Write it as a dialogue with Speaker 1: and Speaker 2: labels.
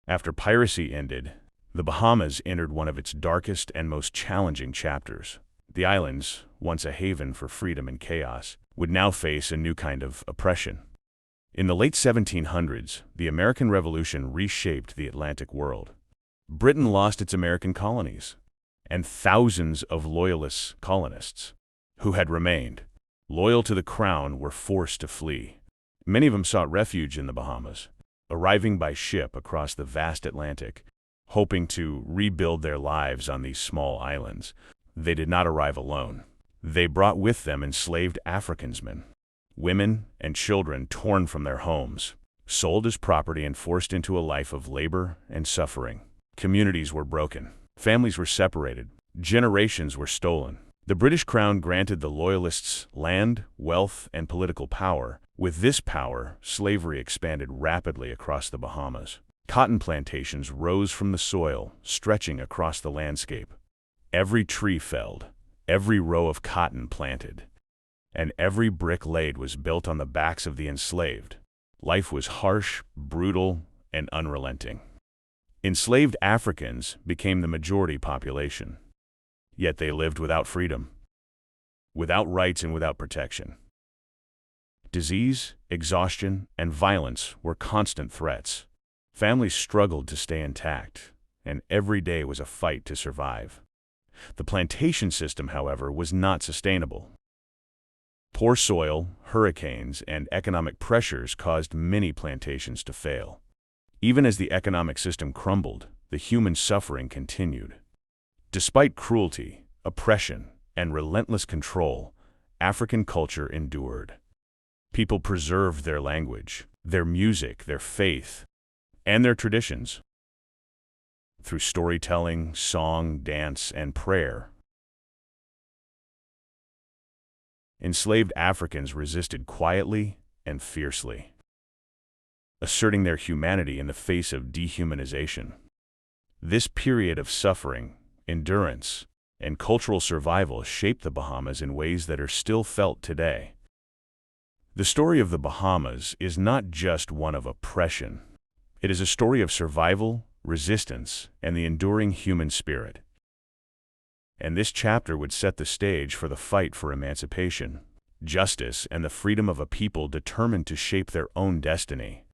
Speaker 1: After piracy ended, the Bahamas entered one of its darkest and most challenging chapters. The islands, once a haven for freedom and chaos, would now face a new kind of oppression. In the late 1700s, the American Revolution reshaped the Atlantic world. Britain lost its American colonies, and thousands of Loyalist colonists, who had remained loyal to the crown, were forced to flee. Many of them sought refuge in the Bahamas, arriving by ship across the vast Atlantic, hoping to rebuild their lives on these small islands. They did not arrive alone. They brought with them enslaved Africansmen, women and children torn from their homes, sold as property and forced into a life of labor and suffering. Communities were broken. Families were separated. Generations were stolen. The British Crown granted the Loyalists land, wealth, and political power. With this power, slavery expanded rapidly across the Bahamas. Cotton plantations rose from the soil, stretching across the landscape. Every tree felled, every row of cotton planted, and every brick laid was built on the backs of the enslaved. Life was harsh, brutal, and unrelenting. Enslaved Africans became the majority population, yet they lived without freedom, without rights, and without protection. Disease, exhaustion, and violence were constant threats. Families struggled to stay intact, and every day was a fight to survive. The plantation system, however, was not sustainable. Poor soil, hurricanes, and economic pressures caused many plantations to fail. Even as the economic system crumbled, the human suffering continued. Despite cruelty, oppression, and relentless control, African culture endured. People preserved their language, their music, their faith, and their traditions. Through storytelling, song, dance, and prayer, enslaved Africans resisted quietly and fiercely, asserting their humanity in the face of dehumanization. This period of suffering, endurance, and cultural survival shaped the Bahamas in ways that are still felt today. The story of the Bahamas is not just one of oppression. It is a story of survival, resistance, and the enduring human spirit. And this chapter would set the stage for the fight for emancipation, justice, and the freedom of a people determined to shape their own destiny.